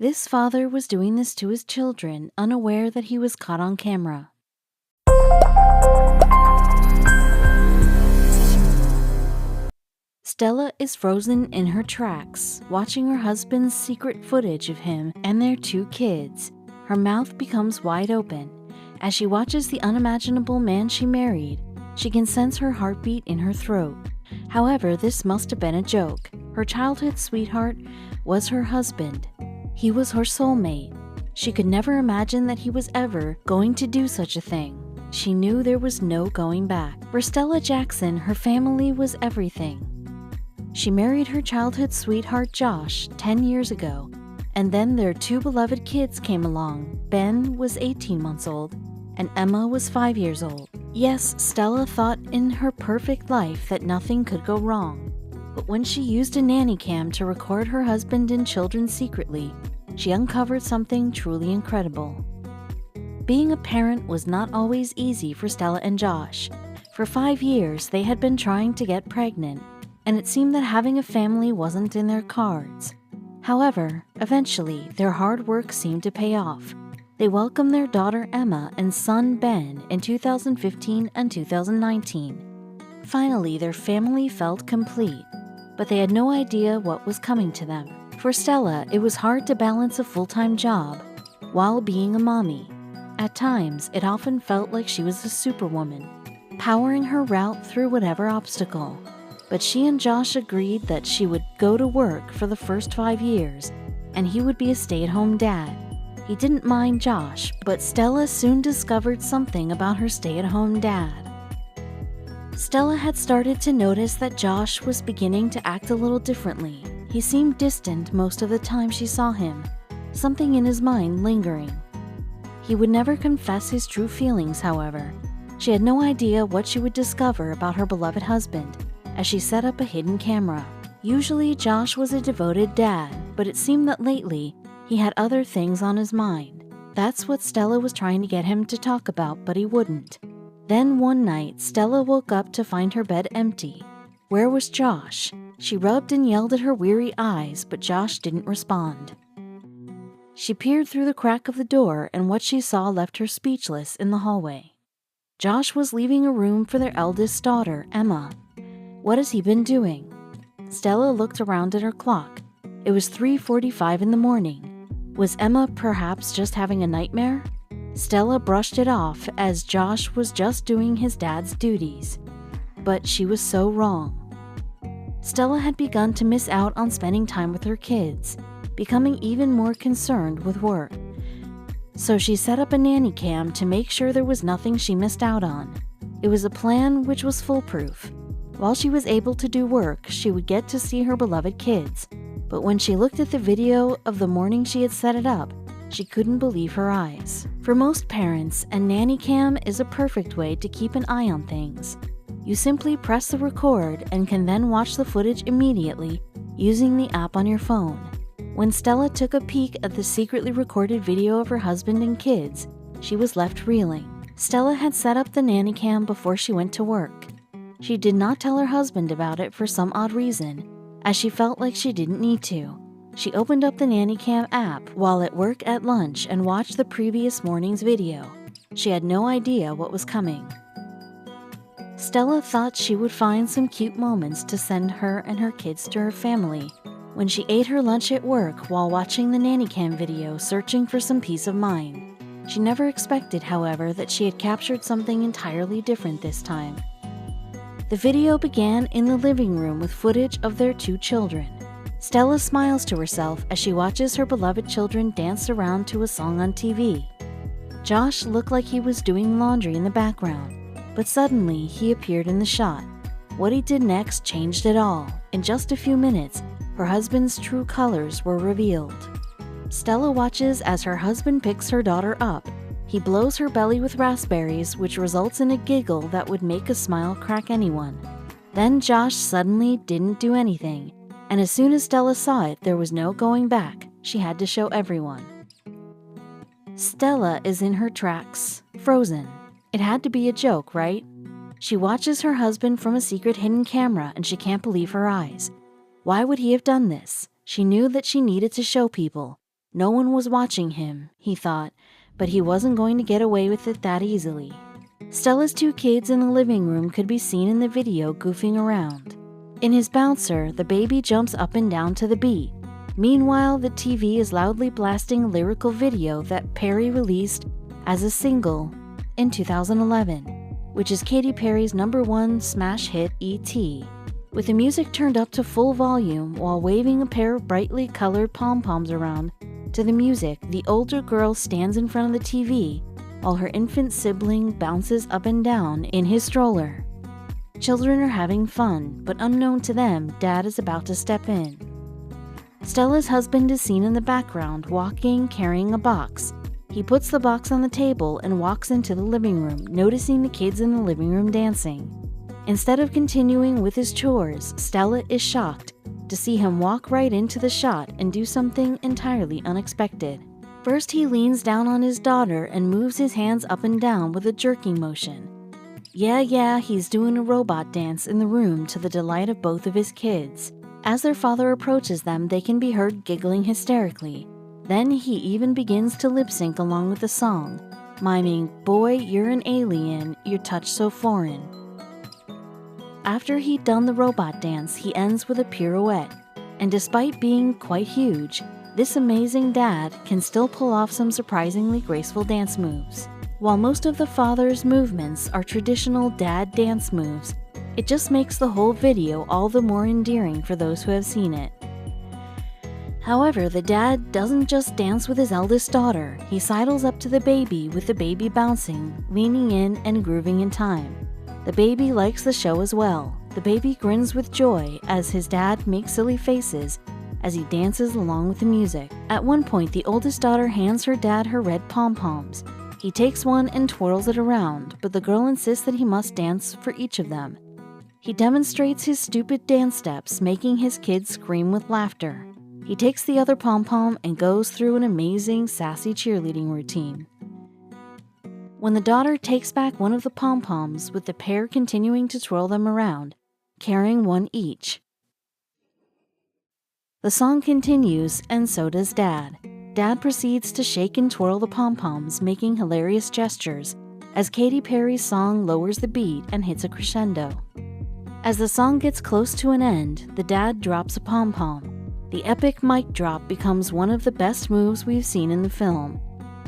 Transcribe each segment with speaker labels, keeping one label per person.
Speaker 1: This father was doing this to his children, unaware that he was caught on camera. Stella is frozen in her tracks, watching her husband's secret footage of him and their 2 kids. Her mouth becomes wide open. As she watches the unimaginable man she married, she can sense her heartbeat in her throat. However, this must have been a joke. Her childhood sweetheart was her husband. He was her soulmate. She could never imagine that he was ever going to do such a thing. She knew there was no going back. For Stella Jackson, her family was everything. She married her childhood sweetheart Josh 10 years ago, and then their 2 beloved kids came along. Ben was 18 months old, and Emma was 5 years old. Yes, Stella thought in her perfect life that nothing could go wrong. But when she used a nanny cam to record her husband and children secretly, she uncovered something truly incredible. Being a parent was not always easy for Stella and Josh. For 5 years, they had been trying to get pregnant, and it seemed that having a family wasn't in their cards. However, eventually, their hard work seemed to pay off. They welcomed their daughter Emma and son Ben in 2015 and 2019. Finally, their family felt complete, but they had no idea what was coming to them. For Stella, it was hard to balance a full-time job while being a mommy. At times, it often felt like she was a superwoman, powering her route through whatever obstacle. But she and Josh agreed that she would go to work for the first 5 years, and he would be a stay-at-home dad. He didn't mind Josh, but Stella soon discovered something about her stay-at-home dad. Stella had started to notice that Josh was beginning to act a little differently. He seemed distant most of the time she saw him, something in his mind lingering. He would never confess his true feelings, however. She had no idea what she would discover about her beloved husband as she set up a hidden camera. Usually, Josh was a devoted dad, but it seemed that lately, he had other things on his mind. That's what Stella was trying to get him to talk about, but he wouldn't. Then one night, Stella woke up to find her bed empty. Where was Josh? She rubbed and yelled at her weary eyes, but Josh didn't respond. She peered through the crack of the door, and what she saw left her speechless in the hallway. Josh was leaving a room for their eldest daughter, Emma. What has he been doing? Stella looked around at her clock. It was 3:45 in the morning. Was Emma perhaps just having a nightmare? Stella brushed it off as Josh was just doing his dad's duties. But she was so wrong. Stella had begun to miss out on spending time with her kids, becoming even more concerned with work. So she set up a nanny cam to make sure there was nothing she missed out on. It was a plan which was foolproof. While she was able to do work, she would get to see her beloved kids. But when she looked at the video of the morning she had set it up, she couldn't believe her eyes. For most parents, a nanny cam is a perfect way to keep an eye on things. You simply press the record and can then watch the footage immediately using the app on your phone. When Stella took a peek at the secretly recorded video of her husband and kids, she was left reeling. Stella had set up the nanny cam before she went to work. She did not tell her husband about it for some odd reason, as she felt like she didn't need to. She opened up the nanny cam app while at work at lunch and watched the previous morning's video. She had no idea what was coming. Stella thought she would find some cute moments to send her and her kids to her family when she ate her lunch at work while watching the nanny cam video, searching for some peace of mind. She never expected, however, that she had captured something entirely different this time. The video began in the living room with footage of their 2 children. Stella smiles to herself as she watches her beloved children dance around to a song on TV. Josh looked like he was doing laundry in the background, but suddenly he appeared in the shot. What he did next changed it all. In just a few minutes, her husband's true colors were revealed. Stella watches as her husband picks her daughter up. He blows her belly with raspberries, which results in a giggle that would make a smile crack anyone. Then Josh suddenly didn't do anything, and as soon as Stella saw it, there was no going back. She had to show everyone. Stella is in her tracks, frozen. It had to be a joke, right? She watches her husband from a secret hidden camera and she can't believe her eyes. Why would he have done this? She knew that she needed to show people. No one was watching him, he thought, but he wasn't going to get away with it that easily. Stella's two kids in the living room could be seen in the video goofing around. In his bouncer, the baby jumps up and down to the beat. Meanwhile, the TV is loudly blasting a lyrical video that Perry released as a single in 2011, which is Katy Perry's #1 smash hit E.T., with the music turned up to full volume while waving a pair of brightly colored pom-poms around. To the music, the older girl stands in front of the TV while her infant sibling bounces up and down in his stroller. Children are having fun, but unknown to them, Dad is about to step in. Stella's husband is seen in the background, walking, carrying a box. He puts the box on the table and walks into the living room, noticing the kids in the living room dancing. Instead of continuing with his chores, Stella is shocked to see him walk right into the shot and do something entirely unexpected. First, he leans down on his daughter and moves his hands up and down with a jerking motion. Yeah, he's doing a robot dance in the room to the delight of both of his kids. As their father approaches them, they can be heard giggling hysterically. Then he even begins to lip-sync along with the song, miming, "Boy, you're an alien, your touch so foreign." After he'd done the robot dance, he ends with a pirouette, and despite being quite huge, this amazing dad can still pull off some surprisingly graceful dance moves. While most of the father's movements are traditional dad dance moves, it just makes the whole video all the more endearing for those who have seen it. However, the dad doesn't just dance with his eldest daughter, he sidles up to the baby with the baby bouncing, leaning in and grooving in time. The baby likes the show as well. The baby grins with joy as his dad makes silly faces as he dances along with the music. At one point, the oldest daughter hands her dad her red pom-poms. He takes one and twirls it around, but the girl insists that he must dance for each of them. He demonstrates his stupid dance steps, making his kids scream with laughter. He takes the other pom-pom and goes through an amazing, sassy cheerleading routine. When the daughter takes back one of the pom-poms, with the pair continuing to twirl them around, carrying one each. The song continues, and so does Dad. Dad proceeds to shake and twirl the pom-poms, making hilarious gestures, as Katy Perry's song lowers the beat and hits a crescendo. As the song gets close to an end, the dad drops a pom-pom. The epic mic drop becomes one of the best moves we've seen in the film.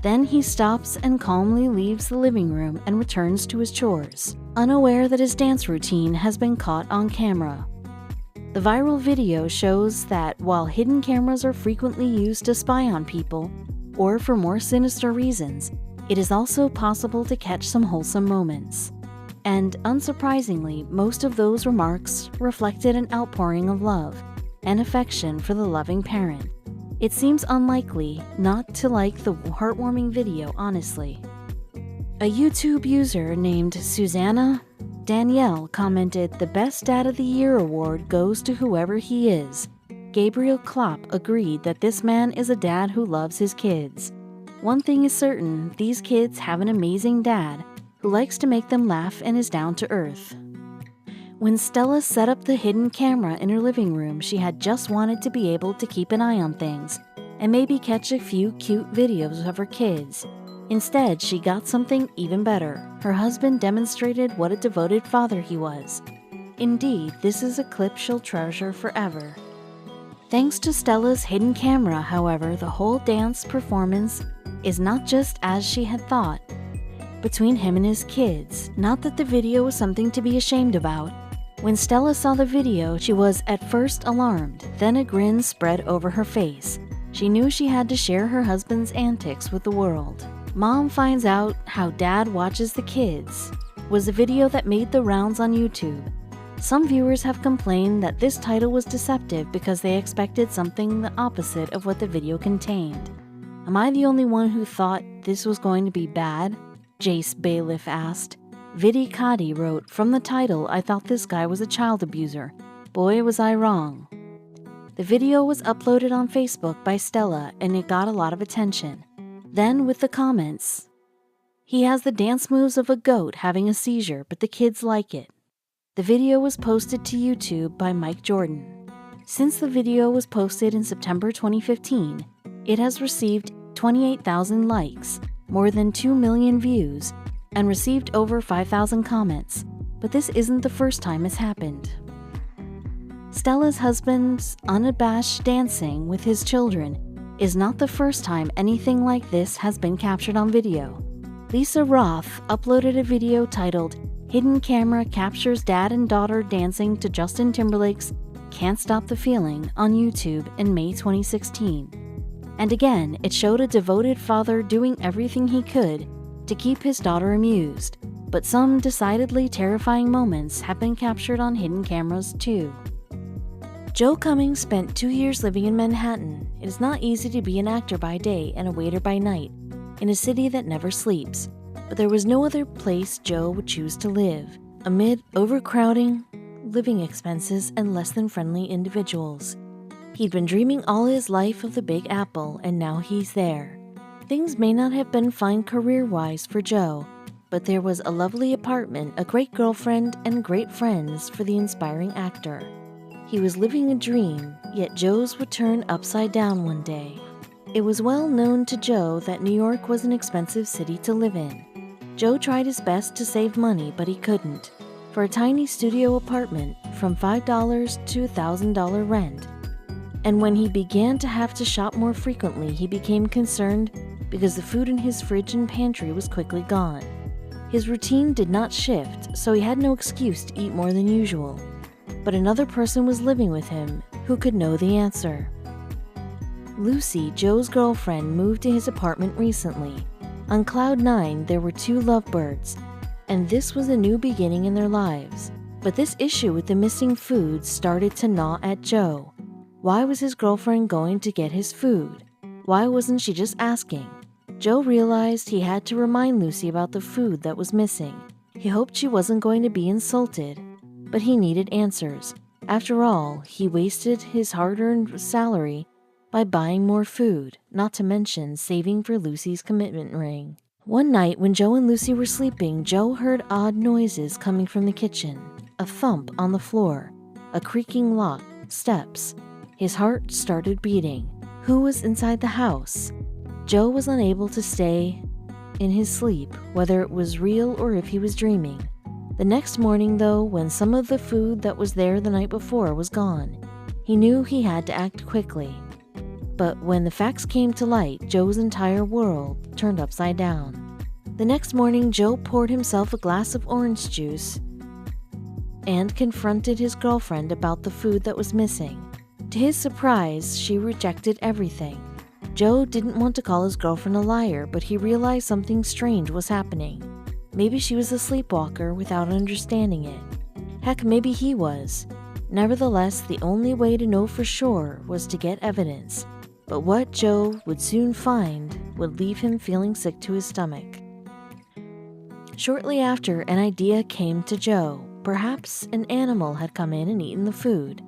Speaker 1: Then he stops and calmly leaves the living room and returns to his chores, unaware that his dance routine has been caught on camera. The viral video shows that while hidden cameras are frequently used to spy on people, or for more sinister reasons, it is also possible to catch some wholesome moments. And unsurprisingly, most of those remarks reflected an outpouring of love and affection for the loving parent. It seems unlikely not to like the heartwarming video, honestly. A YouTube user named Susanna Danielle commented, "The Best Dad of the Year award goes to whoever he is." Gabriel Klopp agreed that this man is a dad who loves his kids. One thing is certain, these kids have an amazing dad who likes to make them laugh and is down to earth. When Stella set up the hidden camera in her living room, she had just wanted to be able to keep an eye on things and maybe catch a few cute videos of her kids. Instead, she got something even better. Her husband demonstrated what a devoted father he was. Indeed, this is a clip she'll treasure forever. Thanks to Stella's hidden camera, however, the whole dance performance is not just as she had thought between him and his kids. Not that the video was something to be ashamed about. When Stella saw the video, she was at first alarmed, then a grin spread over her face. She knew she had to share her husband's antics with the world. Mom finds out how dad watches the kids was a video that made the rounds on YouTube. Some viewers have complained that this title was deceptive because they expected something the opposite of what the video contained. Am I the only one who thought this was going to be bad? Jace Bailiff asked. Viddy Kadi wrote, "From the title, I thought this guy was a child abuser. Boy, was I wrong." The video was uploaded on Facebook by Stella and it got a lot of attention. Then with the comments, "He has the dance moves of a goat having a seizure, but the kids like it." The video was posted to YouTube by Mike Jordan. Since the video was posted in September 2015, It has received 28,000 likes, more than 2 million views, and received over 5,000 comments. But this isn't the first time it's happened. Stella's husband's unabashed dancing with his children is not the first time anything like this has been captured on video. Lisa Roth uploaded a video titled "Hidden Camera Captures Dad and Daughter Dancing to Justin Timberlake's Can't Stop the Feeling" on YouTube in May 2016. And again, it showed a devoted father doing everything he could to keep his daughter amused, but some decidedly terrifying moments have been captured on hidden cameras too. Joe Cummings spent 2 years living in Manhattan. It is not easy to be an actor by day and a waiter by night in a city that never sleeps, but there was no other place Joe would choose to live, amid overcrowding, living expenses, and less than friendly individuals. He'd been dreaming all his life of the Big Apple, and now he's there. Things may not have been fine career-wise for Joe, but there was a lovely apartment, a great girlfriend, and great friends for the inspiring actor. He was living a dream, yet Joe's would turn upside down one day. It was well known to Joe that New York was an expensive city to live in. Joe tried his best to save money, but he couldn't. For a tiny studio apartment, from $5 to $1,000 rent. And when he began to have to shop more frequently, he became concerned because the food in his fridge and pantry was quickly gone. His routine did not shift, so he had no excuse to eat more than usual. But another person was living with him who could know the answer. Lucy, Joe's girlfriend, moved to his apartment recently. On cloud 9, there were 2 lovebirds, and this was a new beginning in their lives. But this issue with the missing food started to gnaw at Joe. Why was his girlfriend going to get his food? Why wasn't she just asking? Joe realized he had to remind Lucy about the food that was missing. He hoped she wasn't going to be insulted, but he needed answers. After all, he wasted his hard-earned salary by buying more food, not to mention saving for Lucy's commitment ring. One night when Joe and Lucy were sleeping, Joe heard odd noises coming from the kitchen. A thump on the floor, a creaking lock, steps. His heart started beating. Who was inside the house? Joe was unable to stay in his sleep, whether it was real or if he was dreaming. The next morning, though, when some of the food that was there the night before was gone, he knew he had to act quickly. But when the facts came to light, Joe's entire world turned upside down. The next morning, Joe poured himself a glass of orange juice and confronted his girlfriend about the food that was missing. To his surprise, she rejected everything. Joe didn't want to call his girlfriend a liar, but he realized something strange was happening. Maybe she was a sleepwalker without understanding it. Heck, maybe he was. Nevertheless, the only way to know for sure was to get evidence. But what Joe would soon find would leave him feeling sick to his stomach. Shortly after, an idea came to Joe. Perhaps an animal had come in and eaten the food.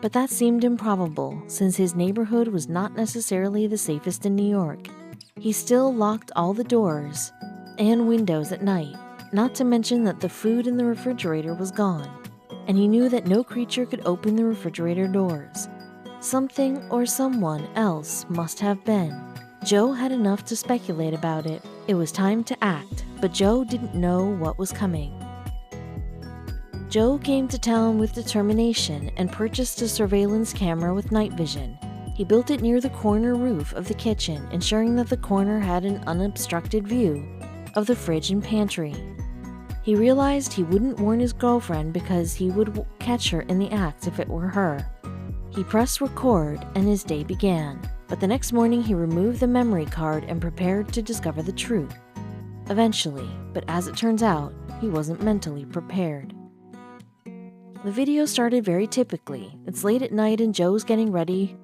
Speaker 1: But that seemed improbable, since his neighborhood was not necessarily the safest in New York. He still locked all the doors and windows at night, not to mention that the food in the refrigerator was gone, and he knew that no creature could open the refrigerator doors. Something or someone else must have been. Joe had enough to speculate about it. It was time to act, but Joe didn't know what was coming. Joe came to town with determination and purchased a surveillance camera with night vision. He built it near the corner roof of the kitchen, ensuring that the corner had an unobstructed view of the fridge and pantry. He realized he wouldn't warn his girlfriend because he would catch her in the act if it were her. He pressed record and his day began, but the next morning he removed the memory card and prepared to discover the truth. Eventually, but as it turns out, he wasn't mentally prepared. The video started very typically. It's late at night and Joe's getting ready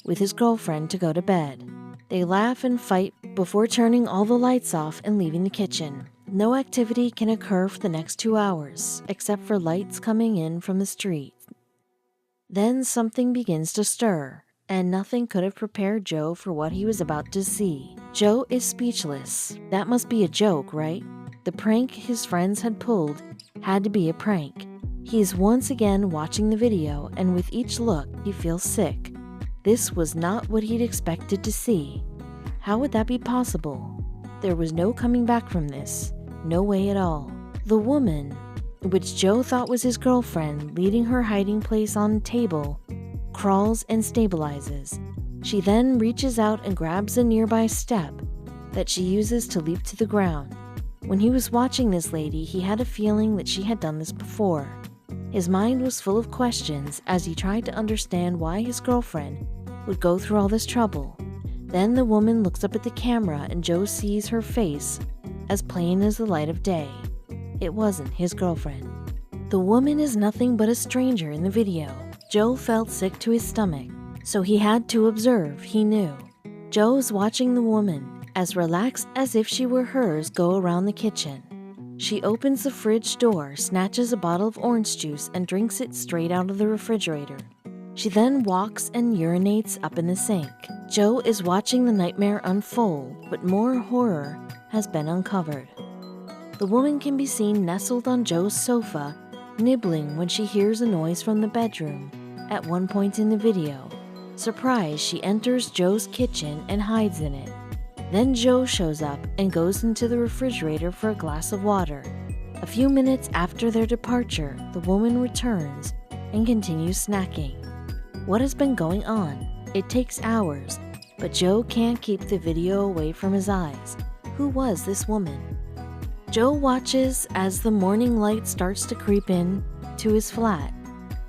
Speaker 1: with his girlfriend to go to bed. They laugh and fight before turning all the lights off and leaving the kitchen. No activity can occur for the next 2 hours, except for lights coming in from the street. Then something begins to stir, and nothing could have prepared Joe for what he was about to see. Joe is speechless. That must be a joke, right? The prank his friends had pulled had to be a prank. He is once again watching the video, and with each look, he feels sick. This was not what he'd expected to see. How would that be possible? There was no coming back from this. No way at all. The woman, which Joe thought was his girlfriend, leading her hiding place on a table, crawls and stabilizes. She then reaches out and grabs a nearby step that she uses to leap to the ground. When he was watching this lady, he had a feeling that she had done this before. His mind was full of questions as he tried to understand why his girlfriend would go through all this trouble. Then the woman looks up at the camera and Joe sees her face as plain as the light of day. It wasn't his girlfriend. The woman is nothing but a stranger in the video. Joe felt sick to his stomach, so he had to observe. He knew. Joe's watching the woman, as relaxed as if she were hers, go around the kitchen. She opens the fridge door, snatches a bottle of orange juice, and drinks it straight out of the refrigerator. She then walks and urinates up in the sink. Joe is watching the nightmare unfold, but more horror has been uncovered. The woman can be seen nestled on Joe's sofa, nibbling when she hears a noise from the bedroom. At one point in the video, surprised, she enters Joe's kitchen and hides in it. Then Joe shows up and goes into the refrigerator for a glass of water. A few minutes after their departure, the woman returns and continues snacking. What has been going on? It takes hours, but Joe can't keep the video away from his eyes. Who was this woman? Joe watches as the morning light starts to creep in to his flat.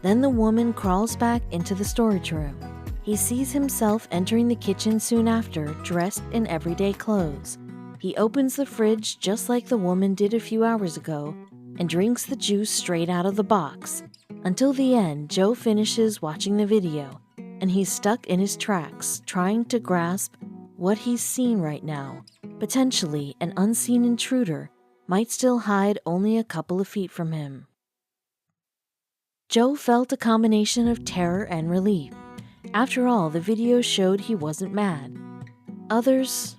Speaker 1: Then the woman crawls back into the storage room. He sees himself entering the kitchen soon after, dressed in everyday clothes. He opens the fridge just like the woman did a few hours ago and drinks the juice straight out of the box. Until the end, Joe finishes watching the video, and he's stuck in his tracks, trying to grasp what he's seen right now. Potentially, an unseen intruder might still hide only a couple of feet from him. Joe felt a combination of terror and relief. After all, the video showed he wasn't mad. Others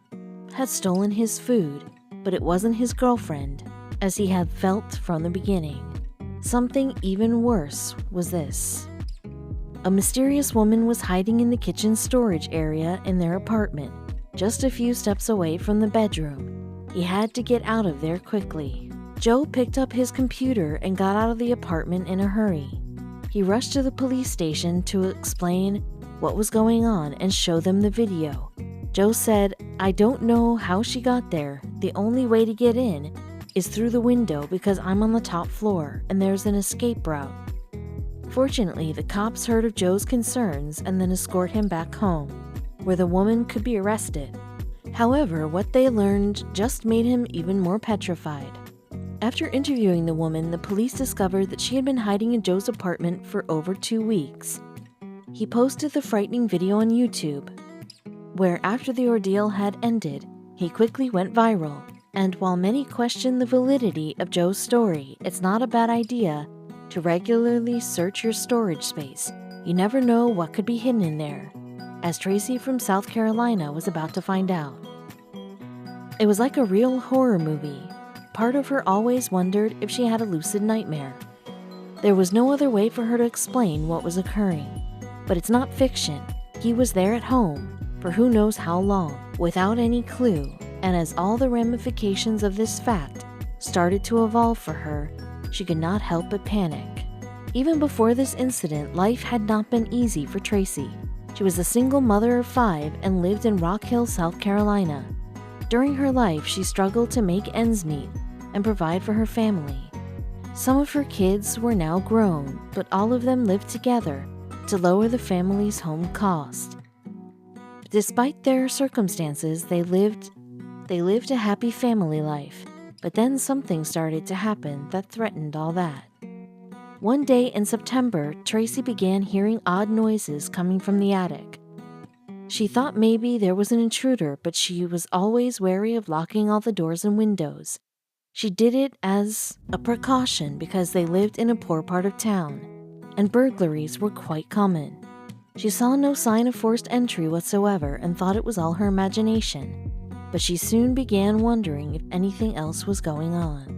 Speaker 1: had stolen his food, but it wasn't his girlfriend, as he had felt from the beginning. Something even worse was this. A mysterious woman was hiding in the kitchen storage area in their apartment, just a few steps away from the bedroom. He had to get out of there quickly. Joe picked up his computer and got out of the apartment in a hurry. He rushed to the police station to explain what was going on and show them the video. Joe said, "I don't know how she got there. The only way to get in is through the window because I'm on the top floor and there's an escape route." Fortunately, the cops heard of Joe's concerns and then escort him back home, where the woman could be arrested. However, what they learned just made him even more petrified. After interviewing the woman, the police discovered that she had been hiding in Joe's apartment for over 2 weeks. He posted the frightening video on YouTube, where after the ordeal had ended, he quickly went viral. And while many question the validity of Joe's story, it's not a bad idea to regularly search your storage space. You never know what could be hidden in there, as Tracy from South Carolina was about to find out. It was like a real horror movie. Part of her always wondered if she had a lucid nightmare. There was no other way for her to explain what was occurring. But it's not fiction. He was there at home for who knows how long, without any clue, and as all the ramifications of this fact started to evolve for her, she could not help but panic. Even before this incident, life had not been easy for Tracy. She was a single mother of 5 and lived in Rock Hill, South Carolina. During her life, she struggled to make ends meet and provide for her family. Some of her kids were now grown, but all of them lived together to lower the family's home cost. Despite their circumstances, they lived a happy family life, but then something started to happen that threatened all that. One day in September, Tracy began hearing odd noises coming from the attic. She thought maybe there was an intruder, but she was always wary of locking all the doors and windows. She did it as a precaution because they lived in a poor part of town, and burglaries were quite common. She saw no sign of forced entry whatsoever and thought it was all her imagination, but she soon began wondering if anything else was going on.